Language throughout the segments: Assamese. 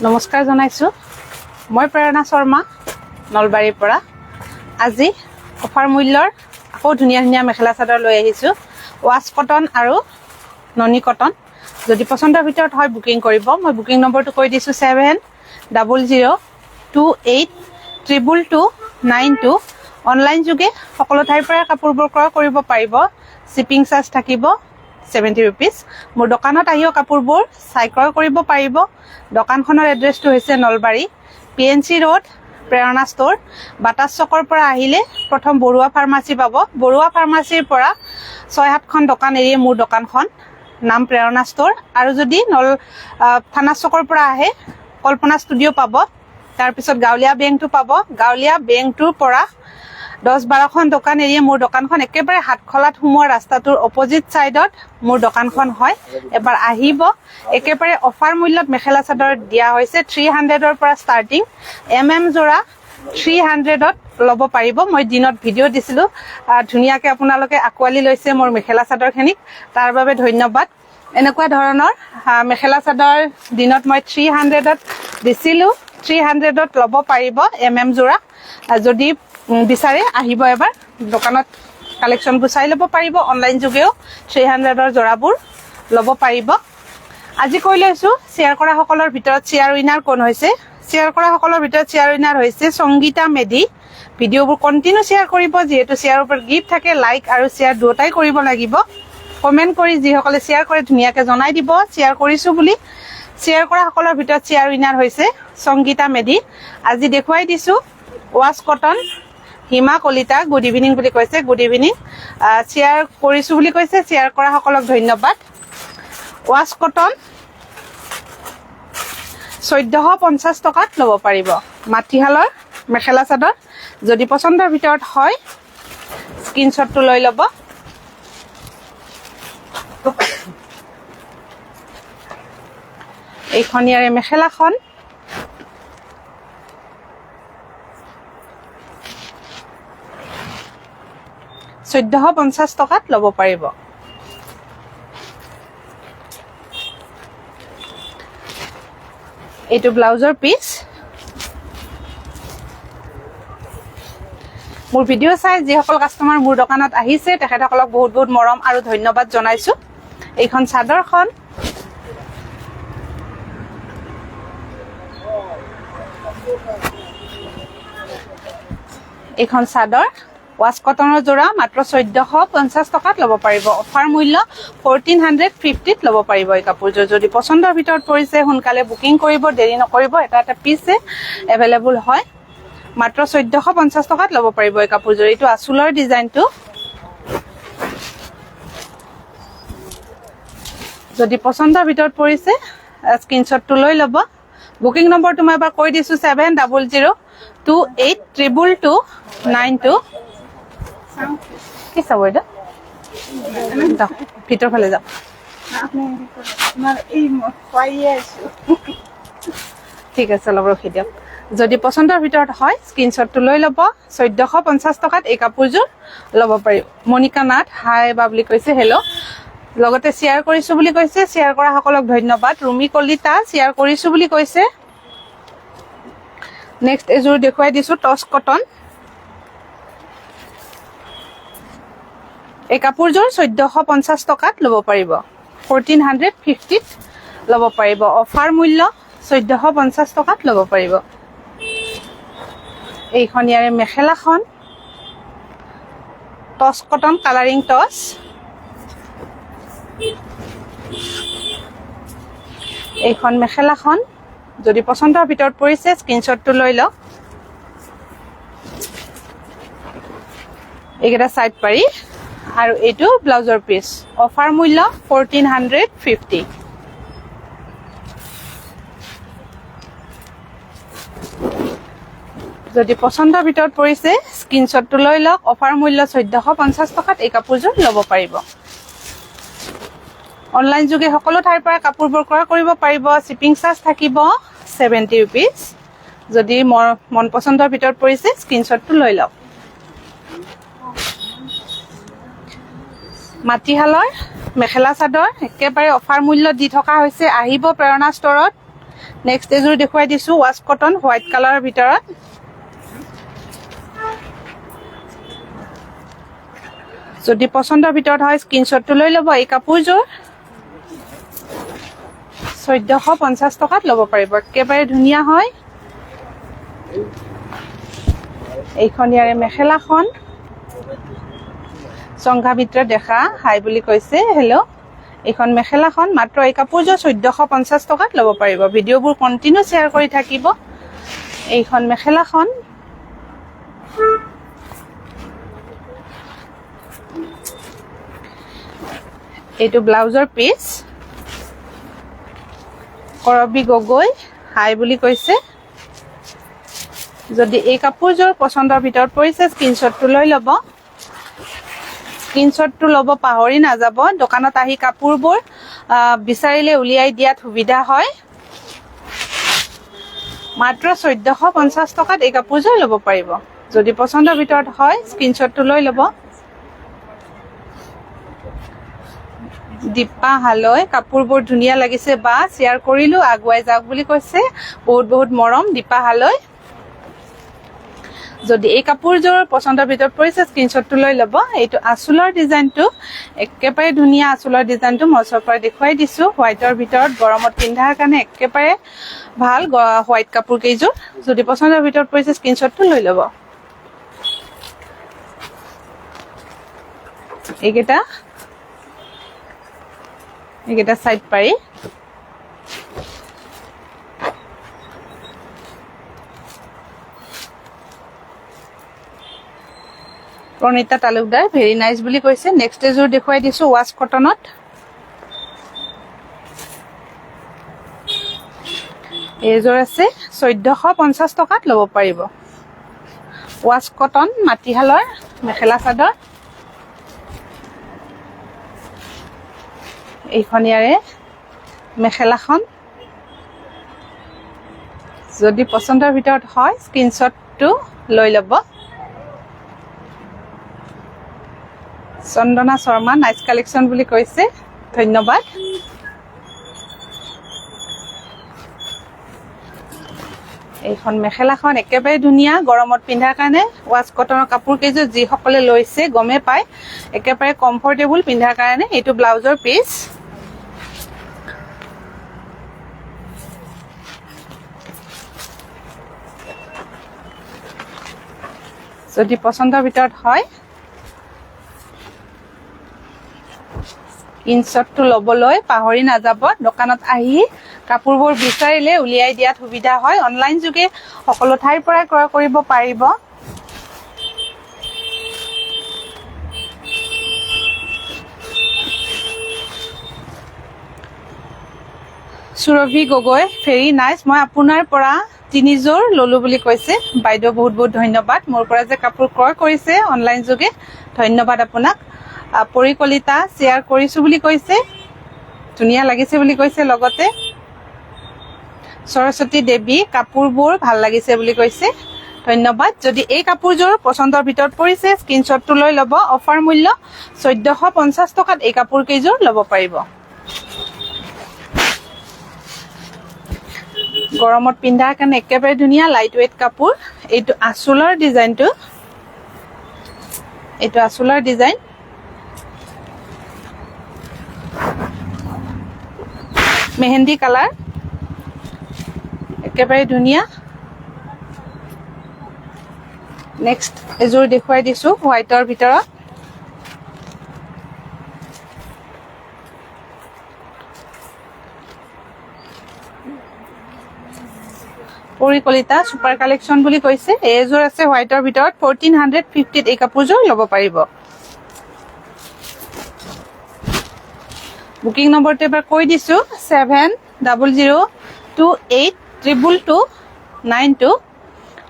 নমস্কাৰ জনাইছো মই প্ৰেৰণা শৰ্মা নলবাৰীৰ পৰা আজি অফাৰ মূল্যৰ আকৌ ধুনীয়া ধুনীয়া মেখেলা চাদৰ লৈ আহিছো ৱাছ কটন আৰু ননী কটন যদি পছন্দৰ ভিতৰত হয় বুকিং কৰিব মই বুকিং নম্বৰটো কৈ দিছো 7002822292 অনলাইন যোগে সকলো ঠাইৰ পৰা কাপোৰবোৰ ক্ৰয় কৰিব পাৰিব শিপিং চাৰ্জ থাকিব 70 rupees মোৰ দোকানত আহিও কাপোৰবোৰ চাই ক্ৰয় কৰিব পাৰিব দোকানখনৰ এড্ৰেছটো হৈছে নলবাৰী পিএনসি ৰোড প্ৰেৰণা ষ্ট'ৰ বাটাস চকৰ পৰা আহিলে প্ৰথম বৰুৱা ফাৰ্মাসী পাব বৰুৱা ফাৰ্মাসীৰ পৰা 6-7খন দোকান এৰিয়ে মোৰ দোকানখন নাম প্ৰেৰণা ষ্ট'ৰ আৰু যদি থানা চকৰ পৰা আহে কল্পনা ষ্টুডিও পাব তাৰ পিছত গাউলিয়া বেংকটো পাব গাউলিয়া বেংকটোৰ পৰা 10-12খন দোকান এৰিয়ে মোৰ দোকানখন একেবাৰে হাতখলাত সোমোৱা ৰাস্তাটোৰ অপোজিট সাইডত মোৰ দোকানখন হয় এবাৰ আহিব একেবাৰে অফাৰ মূল্যত মেখেলা চাদৰ দিয়া হৈছে 300ৰ পৰা ষ্টাৰ্টিং জোৰা 300ত লব পাৰিব মই দিনত ভিডিও দিছিলো ধুনিয়াকে আপোনালোকে আকোৱালি লৈছে মোৰ মেখেলা চাদৰখিনিক তাৰ বাবে ধন্যবাদ এনেকুৱা ধৰণৰ মেখেলা চাদৰ দিনত মই 300ত দিছিলো 300ত লব পাৰিব জোৰা যদি বিচাৰে আহিব এবাৰ দোকানত কালেকশনবোৰ চাই ল'ব পাৰিব অনলাইন যোগেও 300ৰ জোৰাবোৰ ল'ব পাৰিব আজি কৈ লৈছো শেয়াৰ কৰা সকলৰ ভিতৰত শেয়াৰ উইনাৰ কোন হৈছে শেয়াৰ কৰা সকলৰ ভিতৰত শেয়াৰ উইনাৰ হৈছে সংগীতা মেধি ভিডিওবোৰ কন্টিনিউ শেয়াৰ কৰিব যেহেতু শেয়াৰৰ ওপৰত গিফট থাকে লাইক আৰু শেয়াৰ দুটাই কৰিব লাগিব কমেন্ট কৰি যিসকলে শেয়াৰ কৰে ধুনীয়াকে জনাই দিব শেয়াৰ কৰিছো বুলি শেয়াৰ কৰা সকলৰ ভিতৰত শেয়াৰ উইনাৰ হৈছে সংগীতা মেধি আজি দেখুৱাই দিছো wash cotton Hima Kalita good evening বুলি কৈছে গুড ইভিনিং শেয়াৰ কৰিছো বুলি কৈছে শেয়াৰ কৰা সকলক ধন্যবাদ ৱাছ কটন 1450 টকাত লব পাৰিব মাটিহালৰ মেখেলা চাদৰ যদি পছন্দৰ ভিতৰত হয় স্ক্ৰিনশ্বটটো লৈ ল'ব এইখনিয়াৰে মেখেলাখন 1450 টকাত লব পাৰিব এইটো ব্লাউজৰ পিস মোৰ ভিডিও চাই যিসকল কাস্টমাৰ মোৰ দোকানত আহিছে তেখেতসকলক বহুত বহুত মৰম আৰু ধন্যবাদ জনাইছো এইখন চাদৰখন এইখন চাদৰ ৱাছ কটনৰ জোৰা মাত্ৰ 1450 টকাত লব পাৰিব অফাৰ মূল্য 1450ত লব পাৰিব এই কাপোৰযোৰ যদি পছন্দৰ ভিতৰত পৰিছে সোনকালে বুকিং কৰিব দেৰি নকৰিব এটা এটা পিছে এভেইলেবল হয় মাত্ৰ 1450 টকাত লব পাৰিব এই কাপোৰযোৰ এইটো আঁচলৰ ডিজাইনটো যদি পছন্দৰ ভিতৰত পৰিছে স্ক্ৰিনশ্বটটো লৈ ল'ব বুকিং নম্বৰটো মই এবাৰ কৈ দিছো 7002822292 কি চাব এটা ভিতৰ ফালে যাও ঠিক আছে অলপ ৰখি দিয়ক যদি পছন্দৰ ভিতৰত হয় স্ক্ৰিনশ্বটটো লৈ ল'ব 1450 টকাত এই কাপোৰযোৰ ল'ব পাৰিব মনিকা নাথ হাই বা বুলি কৈছে হেল্ল' লগতে শেয়াৰ কৰিছো বুলি কৈছে শেয়াৰ কৰা সকলক ধন্যবাদ ৰুমি কলিতা শেয়াৰ কৰিছো বুলি কৈছে নেক্সট এযোৰ দেখুৱাই দিছো টছ কটন এই কাপোৰযোৰ 1450 টকাত লব পাৰিব 1450ত লব পাৰিব অফাৰ মূল্য 1450 টকাত লব পাৰিব এইখনিয়াৰে মেখেলাখন টছ কটন কালাৰিং টছ এইখন মেখেলাখন যদি পছন্দৰ ভিতৰত পৰিছে স্ক্ৰিনশ্বটটো লৈ লওক এইকেইটা সাইড পাৰি আৰু এইটো ব্লাউজৰ পিস অফাৰ মূল্য 1450 যদি পছন্দৰ ভিতৰত পৰিছে স্ক্ৰিনশ্বটটো লৈ লওক অফাৰ মূল্য 1450 টকাত এই কাপোৰযোৰ ল'ব পাৰিব অনলাইন যোগে সকলো ঠাইৰ পৰা কাপোৰবোৰ ক্ৰয় কৰিব পাৰিব শিপিং চাৰ্জ থাকিব 70 rupees যদি মন পছন্দৰ ভিতৰত পৰিছে স্ক্ৰিনশ্বটটো লৈ লওক মাটিহালৰ মেখেলা চাদৰ একেবাৰে অফাৰ মূল্য দি থকা হৈছে আহিব প্ৰেৰণা ষ্টৰত নেক্সট এযোৰ দেখুৱাই দিছো ৱাছ কটন হোৱাইট কালাৰৰ ভিতৰত যদি পছন্দৰ ভিতৰত হয় স্ক্ৰিনশ্বটটো লৈ ল'ব এই কাপোৰযোৰ 1450 টকাত ল'ব পাৰিব একেবাৰে ধুনীয়া হয় এইখন ইয়াৰে মেখেলাখন সংঘা ভিতৰত দেখা হাই বুলি কৈছে হেল্ল' এইখন মেখেলাখন মাত্ৰ এই কাপোৰযোৰ 1450 টকাত ল'ব পাৰিব ভিডিঅ'বোৰ কন্টিনিউ শ্বেয়াৰ কৰি থাকিব এইখন মেখেলাখন এইটো ব্লাউজৰ পিচ কৰবি গগৈ হাই বুলি কৈছে যদি এই কাপোৰযোৰ পছন্দৰ ভিতৰত পৰিছে স্ক্ৰিনশ্বটটো লৈ ল'ব স্ক্ৰিনশ্বটটো ল'ব পাহৰি নাযাব দোকানত আহি কাপোৰবোৰ বিচাৰিলে উলিয়াই দিয়াত সুবিধা হয় মাত্ৰ 1450 টকাত এই কাপোৰযোৰ ল'ব পাৰিব যদি পছন্দৰ ভিতৰত হয় স্ক্ৰিনশ্বটটো লৈ ল'ব দীপা হালৈ কাপোৰবোৰ ধুনীয়া লাগিছে বা শ্বেয়াৰ কৰিলো আগুৱাই যাওক বুলি কৈছে বহুত বহুত মৰম দীপা হালৈ যদি এই কাপোৰযোৰ পছন্দৰ ভিতৰত পৰিছে স্ক্ৰিনশ্বটটো লৈ ল'ব এইটো আঁচলৰ ডিজাইনটো একেবাৰে ধুনীয়া আঁচলৰ ডিজাইনটো মচৰ পৰা দেখুৱাই দিছো হোৱাইটৰ ভিতৰত গৰমত পিন্ধাৰ কাৰণে একেবাৰে ভাল হোৱাইট কাপোৰ কেইযোৰ যদি পছন্দৰ ভিতৰত পৰিছে স্ক্ৰিনশ্বটটো লৈ ল'ব এইকেইটা সাইড পাৰি প্ৰণিতা তালুকদাৰ ভেৰি নাইস বুলি কৈছে নেক্সট এযোৰ দেখুৱাই দিছো ৱাছ কটনত এযোৰ আছে 1450 টকাত ল'ব পাৰিব ৱাছ কটন মাটিহালৰ মেখেলা চাদৰ এইখন ইয়াৰে মেখেলাখন যদি পছন্দৰ ভিতৰত হয় স্ক্ৰিনশ্বটটো লৈ ল'ব চন্দনা শৰ্মা নাইস কালেকশন বুলি কৈছে ধন্যবাদ এইখন মেখেলাখন একেবাৰে ধুনীয়া গৰমত পিন্ধাৰ কাৰণে ৱাছ কটনৰ কাপোৰ কেইযোৰ যি সকলে লৈছে গমে পায় একেবাৰে কমফৰ্টেবল পিন্ধাৰ কাৰণে এইটো ব্লাউজৰ পিচ যদি পছন্দৰ ভিতৰত হয় স্ক্ৰিনশ্বটটো ল'বলৈ পাহৰি নাযাব দোকানত আহি কাপোৰবোৰ বিচাৰিলে উলিয়াই দিয়াত সুবিধা হয় অনলাইন যোগে সকলো ঠাইৰ পৰা ক্ৰয় কৰিব পাৰিব সুৰভি গগৈ ভেৰি নাইস মই আপোনাৰ পৰা 3 যোৰ ললো বুলি কৈছে বাইদেউ বহুত বহুত ধন্যবাদ মোৰ পৰা যে কাপোৰ ক্ৰয় কৰিছে অনলাইন যোগে ধন্যবাদ আপোনাক পৰিকলিতা শ্বেয়াৰ কৰিছো বুলি কৈছে ধুনীয়া লাগিছে বুলি কৈছে লগতে সৰস্বতী দেৱী কাপোৰবোৰ ভাল লাগিছে বুলি কৈছে ধন্যবাদ যদি এই কাপোৰযোৰ পছন্দৰ ভিতৰত পৰিছে স্ক্ৰিনশ্বটটো লৈ ল'ব অফাৰ মূল্য 1450 টকাত এই কাপোৰ কেইযোৰ ল'ব পাৰিব গৰমত পিন্ধাৰ কাৰণে একেবাৰে ধুনীয়া লাইট ওয়েট কাপোৰ এইটো আঁচলৰ ডিজাইন মেহেন্দি কালাৰ একেবাৰে ধুনীয়া নেক্সট এযোৰ দেখুৱাই দিছো হোৱাইটৰ ভিতৰত পৰিকলিতা সুপাৰ কালেকশন বুলি কৈছে এযোৰ আছে হোৱাইটৰ ভিতৰত 1450 এই কাপোৰযোৰ ল'ব পাৰিব বুকিং নম্বৰটো এবাৰ কৈ দিছো 7002822292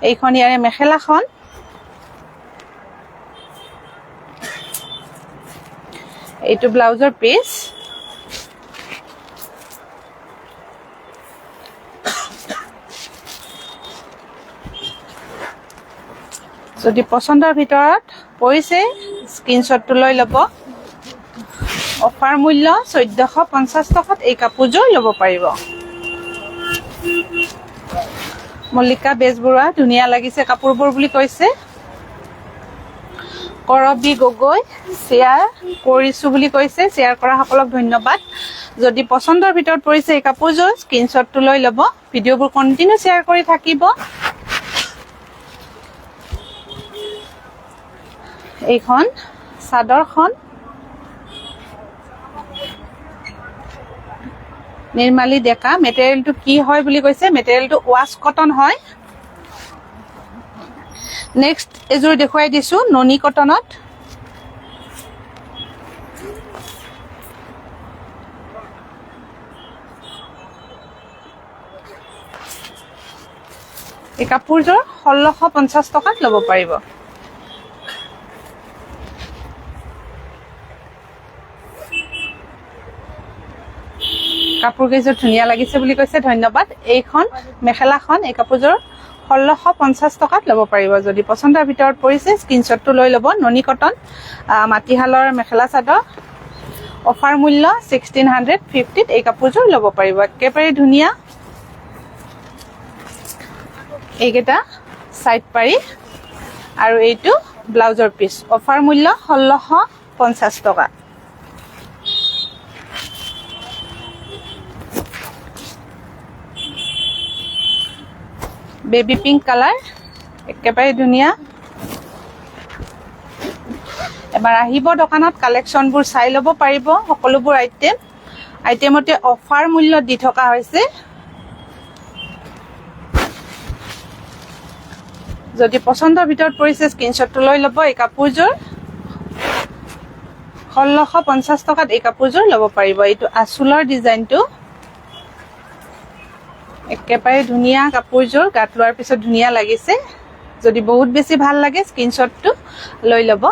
এইখন ইয়াৰে মেখেলাখন এইটো ব্লাউজৰ পিচ যদি পছন্দৰ ভিতৰত পৰিছে স্ক্ৰিনশ্বটটো লৈ ল'ব অফাৰ মূল্য 1450 টকাত এই কাপোৰযোৰ ল'ব পাৰিব মল্লিকা বেজবৰুৱা ধুনীয়া লাগিছে কাপোৰবোৰ বুলি কৈছে। কৰবী গগৈ শ্বেয়াৰ কৰিছো বুলি কৈছে, শ্বেয়াৰ কৰা সকলক ধন্যবাদ। যদি পছন্দৰ ভিতৰত পৰিছে এই কাপোৰযোৰ স্ক্ৰীনশ্বটটো লৈ ল'ব, ভিডিঅ'বোৰ কন্টিনিউ শ্বেয়াৰ কৰি থাকিব। এইখন চাদৰখন নিৰ্মালী ডেকা, মেটেৰিয়েলটো কি হয় বুলি কৈছে, মেটেৰিয়েলটো ৱাছ কটন হয়। নেক্সট এযোৰ দেখুৱাই দিছো ননী কটনত। এই কাপোৰযোৰ 1650 টকাত ল'ব পাৰিব। কাপোৰ কেইযোৰ ধুনীয়া লাগিছে বুলি কৈছে, ধন্যবাদ। এইখন মেখেলাখন, এই কাপোৰযোৰ 1650 টকাত ল'ব পাৰিব। যদি পচন্দৰ ভিতৰত পৰিছে স্ক্ৰীনশ্বটটো লৈ ল'ব। ননী কটন মাটিশালৰ মেখেলা চাদৰ, অফাৰ মূল্য 1650ত এই কাপোৰযোৰ ল'ব পাৰিব। একেবাৰে ধুনীয়া। এইকেইটা চাইড পাৰি আৰু এইটো ব্লাউজৰ পিচ, অফাৰ মূল্য 1650 টকা। বেবি পিংক কালাৰ, একেবাৰে ধুনীয়া। এবাৰ আহিব দোকানত, কালেকশ্যনবোৰ চাই ল'ব পাৰিব। সকলোবোৰ আইটেমতে অফাৰ মূল্য দি থকা হৈছে। যদি পচন্দৰ ভিতৰত পৰিছে স্ক্ৰীনশ্বটটো লৈ ল'ব। এই কাপোৰযোৰ 1650 টকাত এই কাপোৰযোৰ ল'ব পাৰিব। এইটো আঁচলৰ ডিজাইনটো, একেবাৰে ধুনীয়া কাপোৰযোৰ, গাত লোৱাৰ পিছত ধুনীয়া লাগিছে। যদি বহুত বেছি ভাল লাগে স্ক্ৰীনশ্বটটো লৈ ল'ব।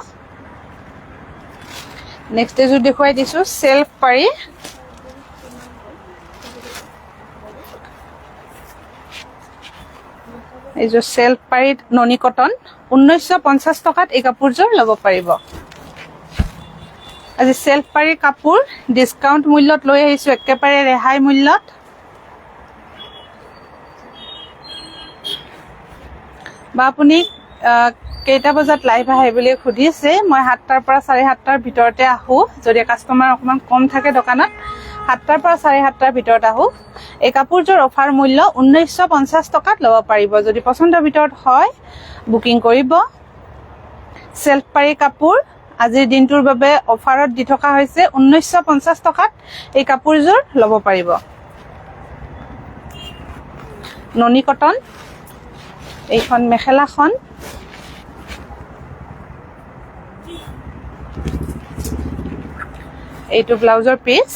নেক্সট এযোৰ দেখুৱাই দিছো চেল্ফ পাৰি। এইযোৰ চেল্ফ পাৰিত ননী কটন, 1950 টকাত এই কাপোৰযোৰ ল'ব পাৰিব। আজি চেল্ফ পাৰি কাপোৰ ডিছকাউণ্ট মূল্যত লৈ আহিছো, একেবাৰে ৰেহাই মূল্যত। বা আপুনি কেইটা বজাত লাইভ আহে বুলি সুধিছে। মই 7টাৰ পৰা 7:30টাৰ ভিতৰতে আহো। যদি কাষ্টমাৰ অকমান কম থাকে দোকানত, 7টাৰ পৰা 7:30টাৰ ভিতৰত আহো। এই কাপোৰযোৰ অফাৰ মূল্য 1950 টকাত ল'ব পাৰিব। যদি পচন্দৰ ভিতৰত হয় বুকিং কৰিব। চেল্ফ পাৰি কাপোৰ আজিৰ দিনটোৰ বাবে অফাৰত দি থকা হৈছে। 1950 টকাত এই কাপোৰযোৰ ল'ব পাৰিব। ননী কটন, এইখন মেখেলাখন এইটো ব্লাউজৰ পিচ।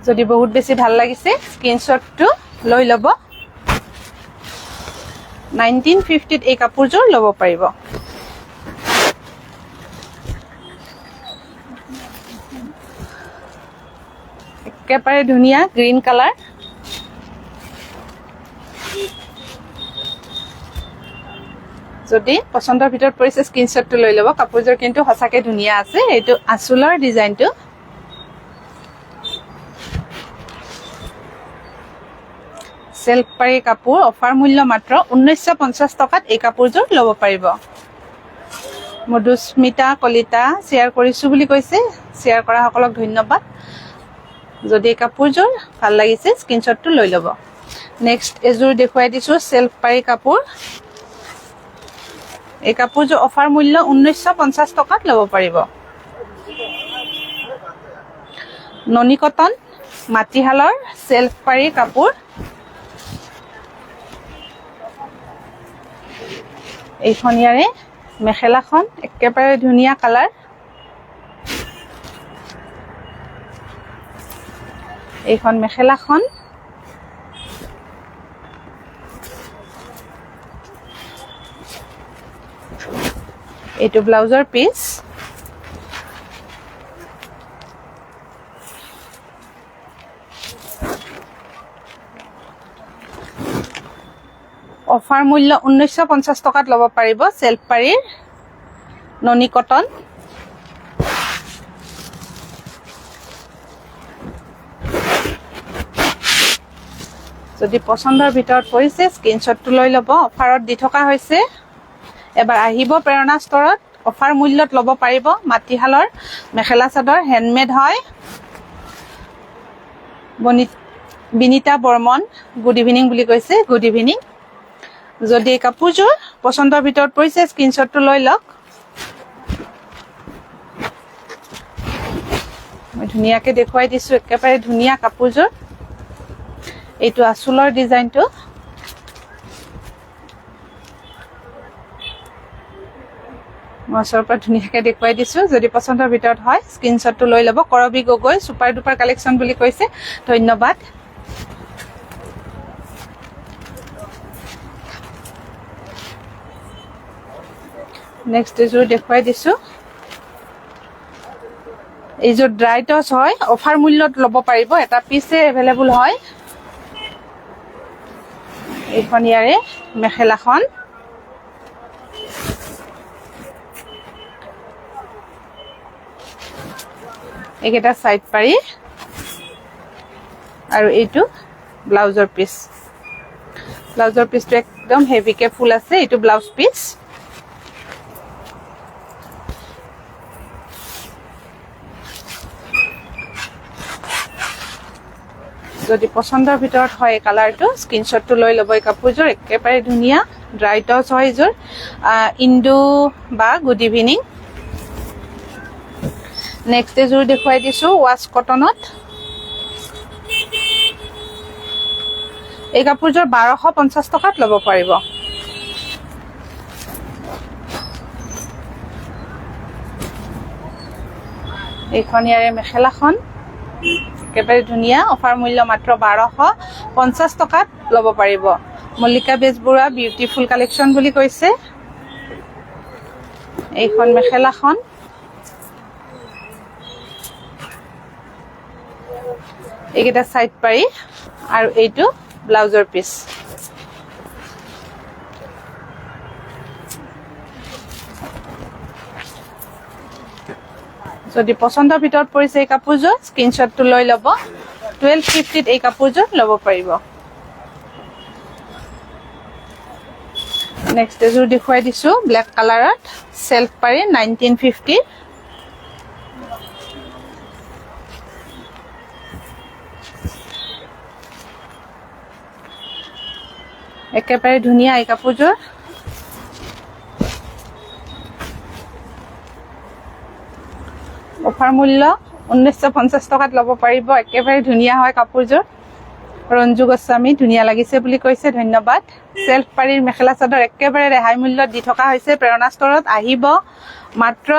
যদি বহুত বেছি ভাল লাগিছে স্ক্ৰীনশ্বটটো লৈ ল'ব। 1950ত এই কাপোৰযোৰ ল'ব পাৰিব। একেবাৰে ধুনীয়া গ্ৰীণ কালাৰ। যদি পচন্দৰ ভিতৰত পৰিছে স্ক্ৰীনশ্বটটো লৈ ল'ব। কাপোৰযোৰ কিন্তু সঁচাকে ধুনীয়া আছে। এইটো আঁচলৰ ডিজাইনটো, চেল্ফ পাৰি কাপোৰ, অফাৰ মূল্য মাত্ৰ 1950 টকাত এই কাপোৰযোৰ ল'ব পাৰিব। মধুস্মিতা কলিতা শ্বেয়াৰ কৰিছো বুলি কৈছে, শ্বেয়াৰ কৰা সকলক ধন্যবাদ। যদি এই কাপোৰযোৰ ভাল লাগিছে স্ক্ৰীনশ্বটটো লৈ ল'ব। নেক্সট এযোৰ দেখুৱাই দিছো চেল্ফ পাৰি কাপোৰ। এই কাপোৰযোৰ অফাৰ মূল্য 1950 টকাত ল'ব পাৰিব। ননী কটন মাটিশালৰ চেল্ফ পাৰি কাপোৰ। এইখন ইয়াৰে মেখেলাখন, একেবাৰে ধুনীয়া কালাৰ। এইখন মেখেলাখন, এইটো ব্লাউজৰ পিচ। অফাৰ মূল্য 1950 টকাত ল'ব পাৰিব চেল্ফ পাৰিৰ ননী কটন যদি পছন্দৰ ভিতৰত পৰিছে স্ক্ৰিনশ্বটটো লৈ ল'ব অফাৰত দি থকা হৈছে এবাৰ আহিব প্ৰেৰণা ষ্টৰত অফাৰ মূল্যত ল'ব পাৰিব মাটিহালৰ মেখেলা চাদৰ হেণ্ডমেড হয় বিনিতা বৰ্মন গুড ইভিনিং বুলি কৈছে গুড ইভিনিং যদি এই কাপোৰযোৰ পছন্দৰ ভিতৰত পৰিছে স্ক্ৰিনশ্বটটো লৈ লওক মই ধুনীয়াকৈ দেখুৱাই দিছোঁ একেবাৰে ধুনীয়া কাপোৰযোৰ এইটো আঁচলৰ ডিজাইনটো মই ওচৰৰ পৰা ধুনীয়াকৈ দেখুৱাই দিছোঁ যদি পছন্দৰ ভিতৰত হয় স্ক্ৰিনশ্বটটো লৈ ল'ব কৰবী গগৈ ছুপাৰ ডুপাৰ কালেকশ্যন বুলি কৈছে ধন্যবাদ নেক্সট এযোৰ দেখুৱাই দিছোঁ এইযোৰ ড্ৰাই টচ হয় অফাৰ মূল্যত ল'ব পাৰিব এটা পিছে এভেইলেবল হয় এইখন ইয়াৰে মেখেলাখন এইকেইটা সাইড পাৰি আৰু এইটো ব্লাউজৰ পিছটো একদম হেভিকে ফুল আছে এইটো ব্লাউজ পিস যদি পছন্দৰ ভিতৰত হয় কালাৰটো স্ক্ৰিনশ্বটটো লৈ ল'ব এই কাপোৰযোৰ একেবাৰে ধুনীয়া ড্ৰাই টচ হয় এইযোৰ ইন্দু বা গুড ইভিনিং নেক্সট এযোৰ দেখুৱাই দিছোঁ ৱাছ কটনত এই কাপোৰযোৰ 1250 টকাত ল'ব পাৰিব এইখন ইয়াৰে মেখেলাখন একেবাৰে ধুনীয়া অফাৰ মূল্য মাত্ৰ 1250 টকাত ল'ব পাৰিব মল্লিকা বেজবৰুৱা বিউটিফুল কালেকশ্যন বুলি কৈছে এইখন মেখেলাখন এইকেইটা সাইড পাৰি আৰু এইটো ব্লাউজৰ পিস যদি পছন্দৰ ভিতৰত পৰিছে এই কাপোৰযোৰ স্ক্ৰিনশ্বটটো লৈ ল'ব 1250 এই কাপোৰযোৰ ল'ব পাৰিব নেক্সট এযোৰ দেখুৱাই দিছোঁ ব্লেক কালাৰত সেলফ পাৰি 1950 একেবাৰে ধুনীয়া এই কাপোৰযোৰ অফাৰ মূল্য 1950 টকাত ল'ব পাৰিব একেবাৰে ধুনীয়া হয় কাপোৰযোৰ ৰঞ্জু গোস্বামী ধুনীয়া লাগিছে বুলি কৈছে ধন্যবাদ সেলফ পাৰিৰ মেখেলা চাদৰ একেবাৰে ৰেহাই মূল্যত দি থকা হৈছে প্ৰেৰণা ষ্টৰত আহিব মাত্ৰ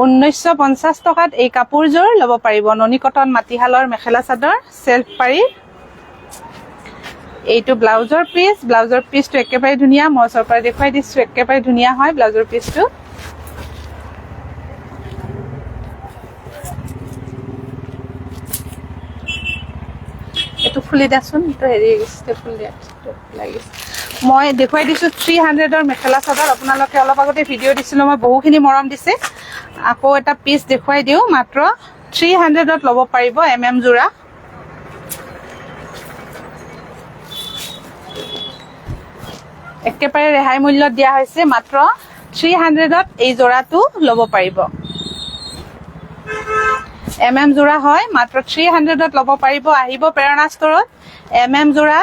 1950 টকাত এই কাপোৰযোৰ ল'ব পাৰিব ননী কটন মাটিহালৰ মেখেলা চাদৰ সেলফ পাৰিৰ এইটো ব্লাউজৰ পিসটো একেবাৰে ধুনীয়া মই ওচৰৰ পৰা দেখুৱাই দিছোঁ একেবাৰে ধুনীয়া হয় ব্লাউজৰ পিসটো এইটো ফুলি দাচোন তো হেৰি ফুল দিয়া লাগিছে মই দেখুৱাই দিছোঁ 300ৰ মেখেলা চাদৰ আপোনালোকে অলপ আগতে ভিডিঅ' দিছিলোঁ মই বহুখিনি মৰম দিছে আকৌ এটা পিস দেখুৱাই দিওঁ মাত্ৰ 300ত ল'ব পাৰিব জোৰা একেবাৰে ৰেহাই মূল্যত দিয়া হৈছে মাত্ৰ 300ত এই জোৰাটো ল'ব পাৰিব জোৰা হয় মাত্ৰ 300ত ল'ব পাৰিব আহিব প্ৰেৰণা ষ্টৰত জোৰা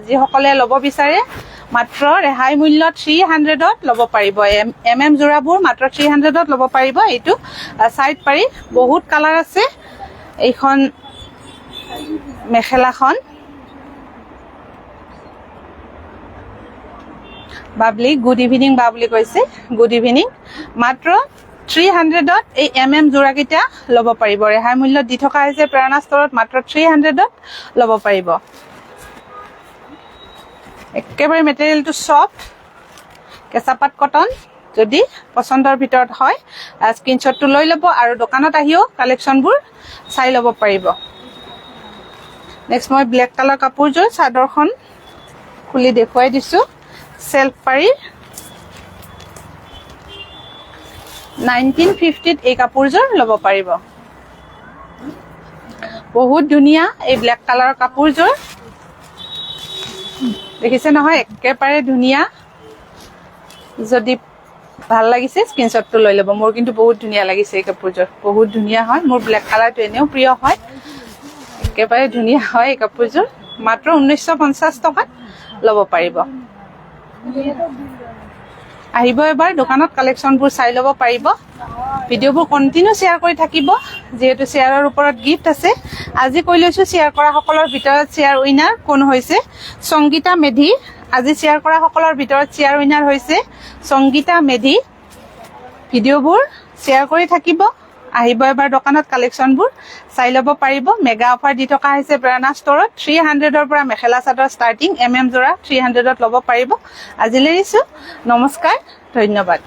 যিসকলে ল'ব বিচাৰে মাত্ৰ ৰেহাই মূল্যত 300ত ল'ব পাৰিব জোৰাবোৰ মাত্ৰ 300ত ল'ব পাৰিব এইটো সাইড পাৰি বহুত কালাৰ আছে এইখন মেখেলাখন বাবলি গুড ইভিনিং বা বুলি কৈছে গুড ইভিনিং মাত্ৰ 300ত এই জোৰা কেইটা ল'ব পাৰিব ৰেহাই মূল্যত দি থকা হৈছে প্ৰেৰণা ষ্টৰত মাত্ৰ 300ত ল'ব পাৰিব একেবাৰে মেটেৰিয়েলটো সফট কেঁচাপাত কটন যদি পছন্দৰ ভিতৰত হয় স্ক্ৰিনশ্বটটো লৈ ল'ব আৰু দোকানত আহিও কালেকশ্যনবোৰ চাই ল'ব পাৰিব নেক্সট মই ব্লেক কালাৰ কাপোৰযোৰ চাদৰখন খুলি দেখুৱাই দিছোঁ সেলফ পাৰি 1950 এই কাপোৰযোৰ ল'ব পাৰিব। বহুত ধুনীয়া এই ব্লেক কালাৰৰ কাপোৰযোৰ, দেখিছে নহয়, একেবাৰে ধুনীয়া। যদি ভাল লাগিছে স্ক্ৰীনশ্বটটো লৈ ল'ব। মোৰ কিন্তু বহুত ধুনীয়া লাগিছে এই কাপোৰযোৰ, বহুত ধুনীয়া হয়। মোৰ ব্লেক কালাৰটো এনেও প্ৰিয় হয়, একেবাৰে ধুনীয়া হয় এই কাপোৰযোৰ। মাত্ৰ 1950 টকাত ল'ব পাৰিব। আহিব এবাৰ দোকানত, কালেকশ্যনবোৰ চাই ল'ব পাৰিব। ভিডিঅ'বোৰ কণ্টিনিউ শ্বেয়াৰ কৰি থাকিব, যিহেতু শ্বেয়াৰৰ ওপৰত গিফ্ট আছে। আজি কৈ লৈছোঁ শ্বেয়াৰ কৰা সকলৰ ভিতৰত শ্বেয়াৰ উইনাৰ কোন হৈছে? সংগীতা মেধি। আজি শ্বেয়াৰ কৰা সকলৰ ভিতৰত শ্বেয়াৰ উইনাৰ হৈছে সংগীতা মেধি। ভিডিঅ'বোৰ শ্বেয়াৰ কৰি থাকিব। আহিব এবাৰ দোকানত, কালেকশ্যনবোৰ চাই ল'ব পাৰিব। মেগা অফাৰ দি থকা হৈছে প্ৰেৰণা ষ্টৰত। 300ৰ পৰা মেখেলা চাদৰ ষ্টাৰ্টিং, MM জোৰা 300ত ল'ব পাৰিব। আজিলৈ এৰিছোঁ, নমস্কাৰ, ধন্যবাদ।